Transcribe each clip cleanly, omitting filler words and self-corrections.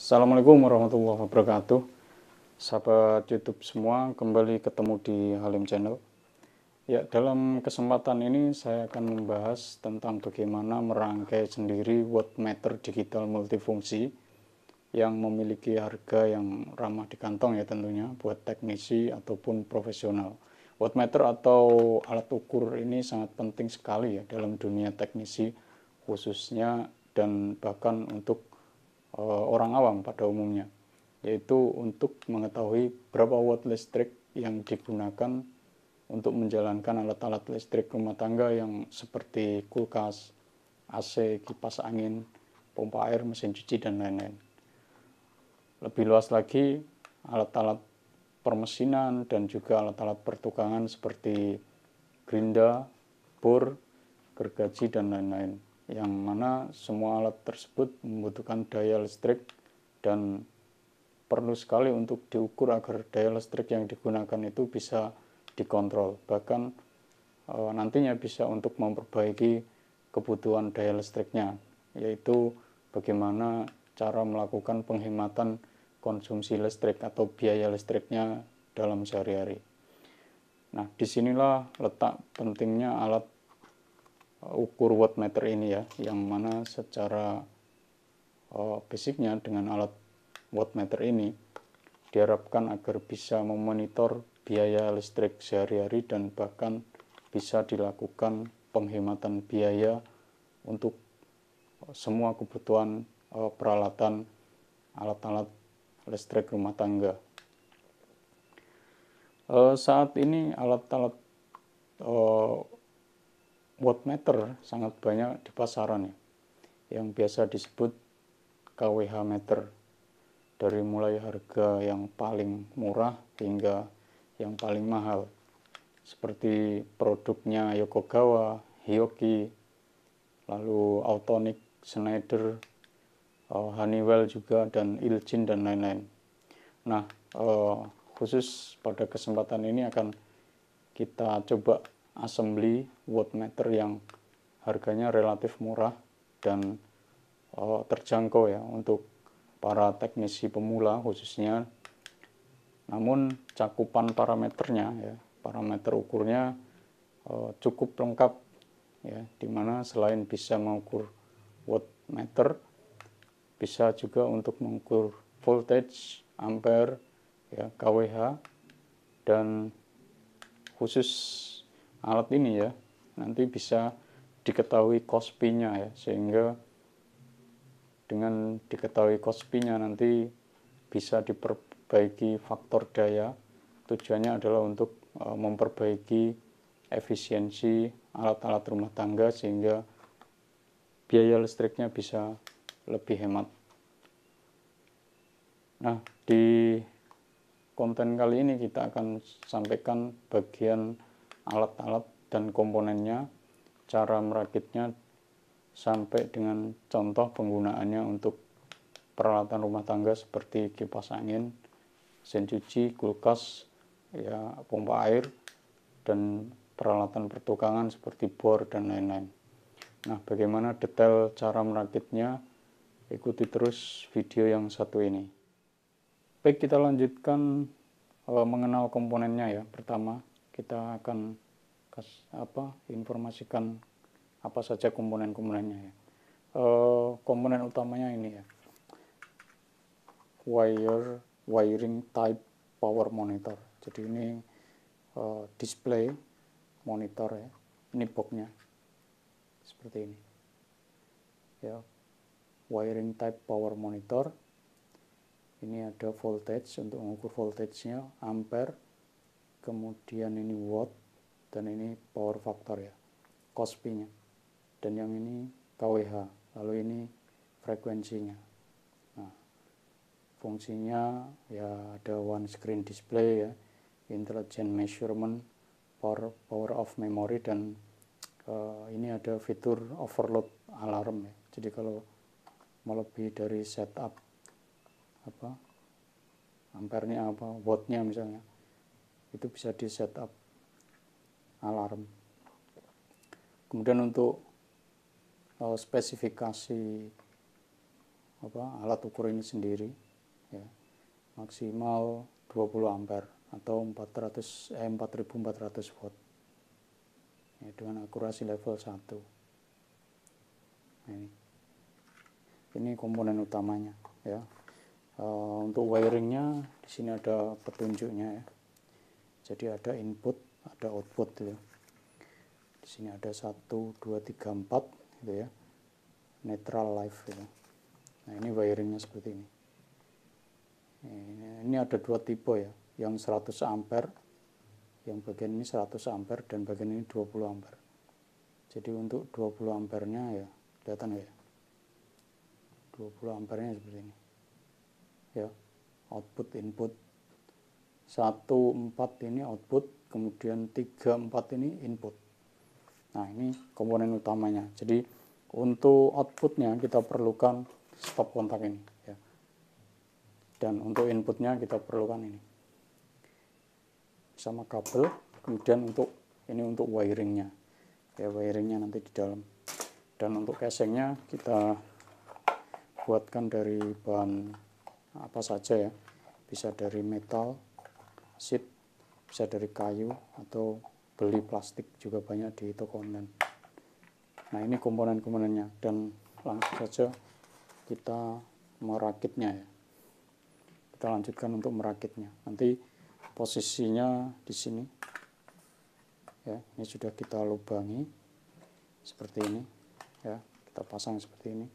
Assalamualaikum warahmatullahi wabarakatuh. Sahabat YouTube semua, kembali ketemu di Halim Channel. Ya, dalam kesempatan ini saya akan membahas tentang bagaimana merangkai sendiri wattmeter digital multifungsi yang memiliki harga yang ramah di kantong ya tentunya buat teknisi ataupun profesional. Wattmeter atau alat ukur ini sangat penting sekali ya dalam dunia teknisi khususnya dan bahkan untuk orang awam pada umumnya, yaitu untuk mengetahui berapa watt listrik yang digunakan untuk menjalankan alat-alat listrik rumah tangga yang seperti kulkas, AC, kipas angin, pompa air, mesin cuci, dan lain-lain. Lebih luas lagi, alat-alat permesinan dan juga alat-alat pertukangan seperti gerinda, bor, gergaji, dan lain-lain, yang mana semua alat tersebut membutuhkan daya listrik dan perlu sekali untuk diukur agar daya listrik yang digunakan itu bisa dikontrol, bahkan nantinya bisa untuk memperbaiki kebutuhan daya listriknya, yaitu bagaimana cara melakukan penghematan konsumsi listrik atau biaya listriknya dalam sehari-hari. Nah, disinilah letak pentingnya alat ukur wattmeter ini ya, yang mana secara basicnya dengan alat wattmeter ini diharapkan agar bisa memonitor biaya listrik sehari-hari dan bahkan bisa dilakukan penghematan biaya untuk semua kebutuhan peralatan alat-alat listrik rumah tangga. Saat ini alat-alat wattmeter sangat banyak di pasaran ya, yang biasa disebut kWh meter, dari mulai harga yang paling murah hingga yang paling mahal, seperti produknya Yokogawa, Hioki, lalu Autonic, Schneider, Honeywell juga, dan Ilgin, dan lain-lain. Nah, khusus pada kesempatan ini akan kita coba assembly wattmeter yang harganya relatif murah dan terjangkau ya untuk para teknisi pemula khususnya. Namun cakupan parameternya ya, parameter ukurnya cukup lengkap ya, dimana selain bisa mengukur wattmeter, bisa juga untuk mengukur voltage, ampere, ya, kWh, dan khusus alat ini ya nanti bisa diketahui Kospi-nya ya, sehingga dengan diketahui Kospi-nya nanti bisa diperbaiki faktor daya. Tujuannya adalah untuk memperbaiki efisiensi alat-alat rumah tangga sehingga biaya listriknya bisa lebih hemat. Nah, di konten kali ini kita akan sampaikan bagian alat-alat dan komponennya, cara merakitnya, sampai dengan contoh penggunaannya untuk peralatan rumah tangga seperti kipas angin, mesin cuci, kulkas, ya, pompa air, dan peralatan pertukangan seperti bor dan lain-lain. Nah, bagaimana detail cara merakitnya? Ikuti terus video yang satu ini. Baik, kita lanjutkan mengenal komponennya ya. Pertama, kita akan informasikan apa saja komponen-komponennya ya. Komponen utamanya ini ya, wiring type power monitor. Jadi ini display monitor ya, ini boxnya seperti ini ya, wiring type power monitor. Ini ada voltage untuk mengukur voltage-nya, ampere, kemudian ini watt, dan ini power factor ya, Kospi-nya, dan yang ini kWh, lalu ini frekuensinya. Nah, fungsinya ya ada one screen display ya, intelligent measurement, power of memory, dan ini ada fitur overload alarm ya. Jadi kalau melebihi dari setup ampernya wattnya misalnya, itu bisa di setup alarm. Kemudian untuk spesifikasi alat ukur ini sendiri, ya, maksimal 20 ampere atau 4400 watt, ya, dengan akurasi level 1. Nah, ini komponen utamanya, ya. Untuk wiringnya di sini ada petunjuknya, ya. Jadi ada input, ada output, ya. Di sini ada 1, 2, 3, 4, gitu ya. Neutral live, gitu. Nah, ini wiringnya seperti ini. Ini ada 2 tipe, ya. Yang 100 ampere, yang bagian ini 100 ampere dan bagian ini 20 ampere. Jadi untuk 20 ampernya, ya, kelihatan ya. 20 ampernya seperti ini. Ya, output input. 1, 4 ini output, kemudian 3, 4 ini input. Nah, ini komponen utamanya. Jadi untuk outputnya kita perlukan stop kontak ini, ya. Dan untuk inputnya kita perlukan ini sama kabel. Kemudian ini untuk wiringnya, ya, wiringnya nanti di dalam. Dan untuk casingnya kita buatkan dari bahan apa saja, ya. Bisa dari metal sheet, bisa dari kayu, atau beli plastik juga banyak di toko online. Nah, ini komponen-komponennya, dan langsung saja kita merakitnya, ya. Kita lanjutkan untuk merakitnya. Nanti posisinya di sini, ya, ini sudah kita lubangi seperti ini, ya, kita pasang seperti ini,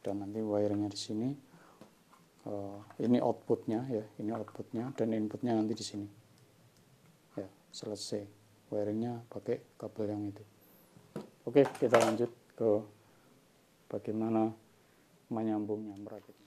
dan nanti wiringnya di sini. Ini outputnya, ya, ini outputnya, dan inputnya nanti di sini, ya. Selesai wiringnya pakai kabel yang itu. Oke, kita lanjut ke bagaimana menyambungnya, merakitnya.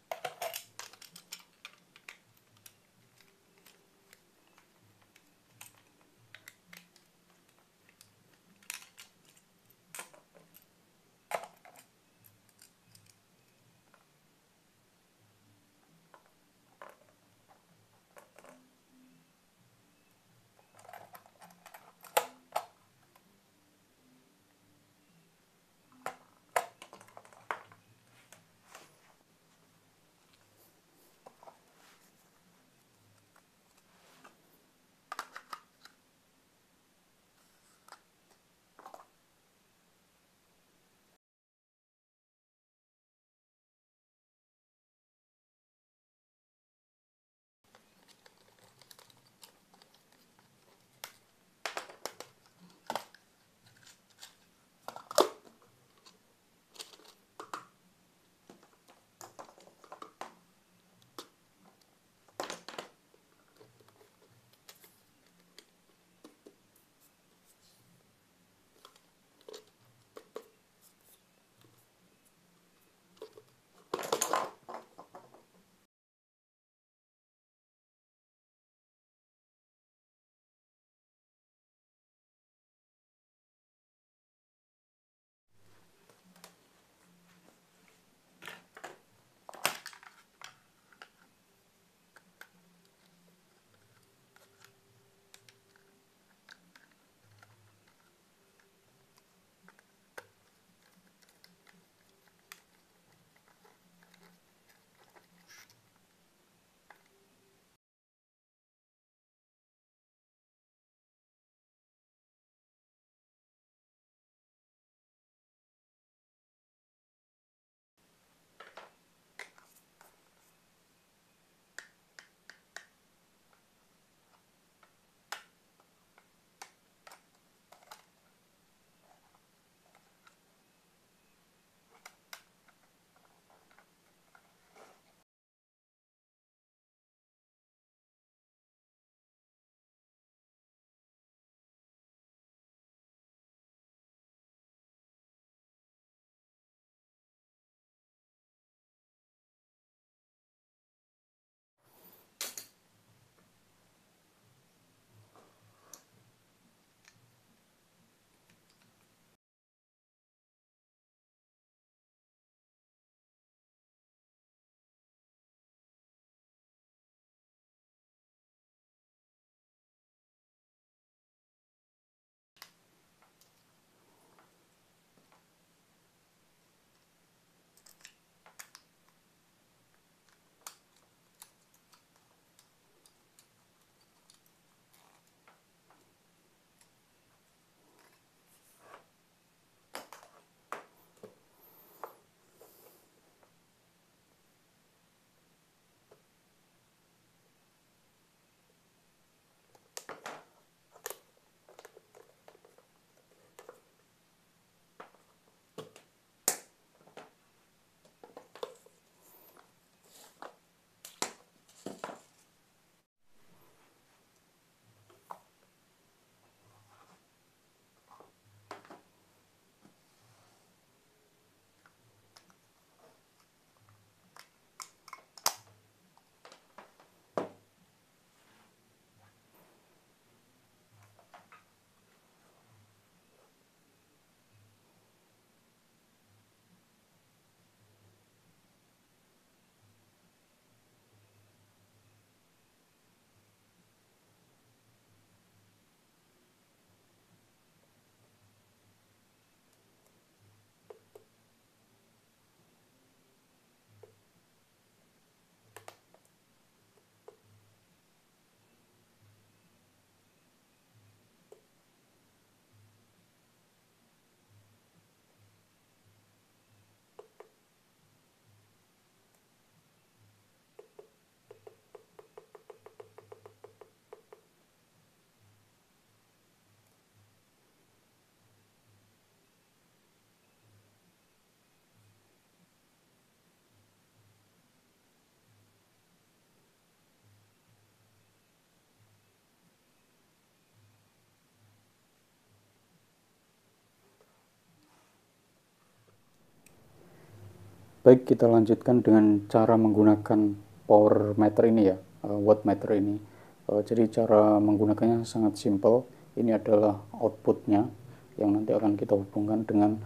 Baik, kita lanjutkan dengan cara menggunakan power meter ini ya, watt meter ini. Jadi cara menggunakannya sangat simpel. Ini adalah outputnya yang nanti akan kita hubungkan dengan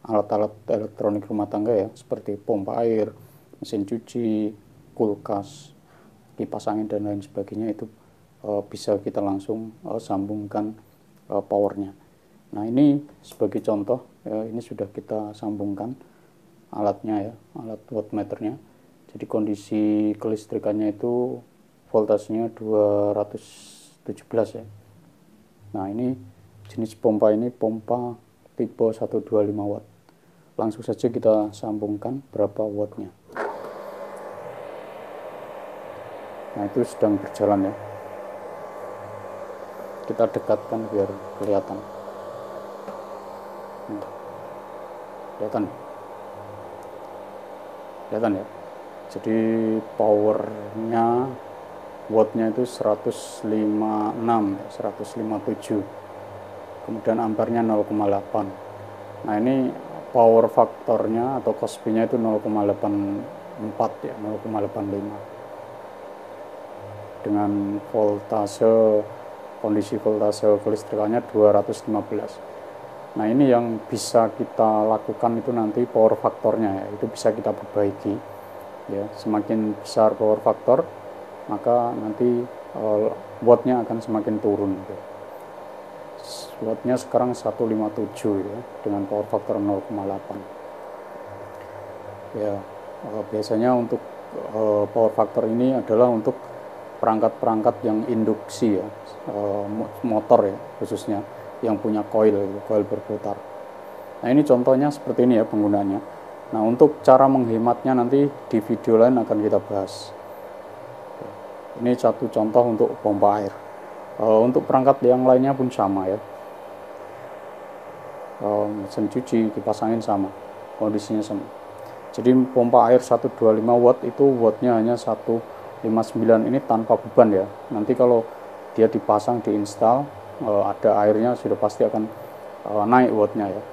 alat-alat elektronik rumah tangga ya, seperti pompa air, mesin cuci, kulkas, kipas angin dan lain sebagainya. Itu bisa kita langsung sambungkan powernya. Nah, ini sebagai contoh ya, ini sudah kita sambungkan alatnya ya, alat wattmeternya. Jadi kondisi kelistrikannya itu voltasenya 217 ya. Nah, ini jenis pompa ini pompa tipe 125 watt. Langsung saja kita sambungkan berapa wattnya. Nah, itu sedang berjalan ya. Kita dekatkan biar kelihatan. Kelihatan ya. Jadi powernya, wattnya itu 156 ya, 157. Kemudian ampernya 0,8. Nah, ini power faktornya atau Cosby-nya itu 0,84 ya, 0,85. Dengan voltase, kondisi voltase kelistrikannya 215. Nah, ini yang bisa kita lakukan itu nanti power faktornya ya, itu bisa kita perbaiki ya. Semakin besar power faktor, maka nanti wattnya akan semakin turun ya. Wattnya sekarang 157 ya, dengan power faktor 0,8 ya. Biasanya untuk power faktor ini adalah untuk perangkat-perangkat yang induksi ya, motor ya khususnya, yang punya coil berputar. Nah, ini contohnya seperti ini ya penggunaannya. Nah, untuk cara menghematnya nanti di video lain akan kita bahas. Ini satu contoh untuk pompa air. Untuk perangkat yang lainnya pun sama ya. Mesin cuci, kipas angin sama, kondisinya sama. Jadi pompa air 125 watt itu wattnya hanya 159, ini tanpa beban ya. Nanti kalau dia dipasang, diinstal, ada airnya sudah pasti akan naik wattnya ya,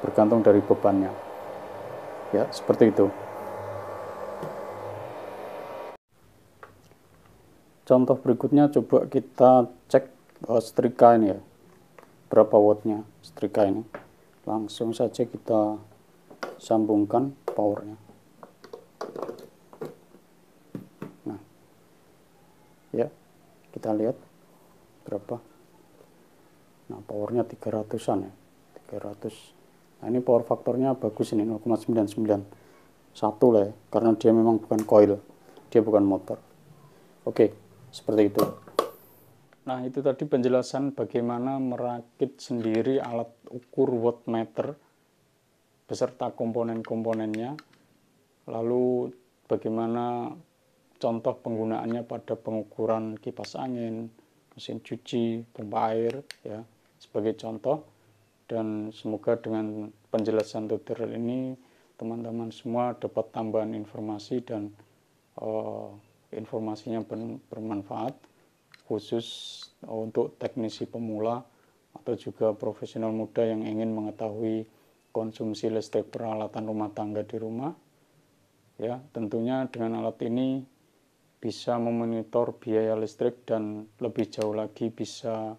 bergantung dari bebannya ya, seperti itu. Contoh berikutnya, coba kita cek setrika ini ya, berapa wattnya setrika ini. Langsung saja kita sambungkan powernya. Nah ya, kita lihat berapa. Nah, powernya 300-an ya, 300. Nah, ini power faktornya bagus ini, 0,99. Satu lah ya, karena dia memang bukan coil, dia bukan motor. Oke, seperti itu. Nah, itu tadi penjelasan bagaimana merakit sendiri alat ukur wattmeter beserta komponen-komponennya. Lalu bagaimana contoh penggunaannya pada pengukuran kipas angin, mesin cuci, pompa air ya, sebagai contoh. Dan semoga dengan penjelasan tutorial ini teman-teman semua dapat tambahan informasi dan informasinya bermanfaat, khusus untuk teknisi pemula atau juga profesional muda yang ingin mengetahui konsumsi listrik peralatan rumah tangga di rumah. Ya, tentunya dengan alat ini bisa memonitor biaya listrik dan lebih jauh lagi bisa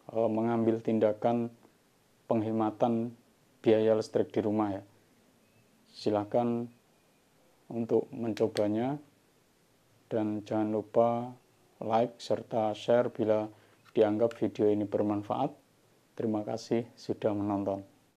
mengambil tindakan penghematan biaya listrik di rumah ya. Silakan untuk mencobanya dan jangan lupa like serta share bila dianggap video ini bermanfaat. Terima kasih sudah menonton.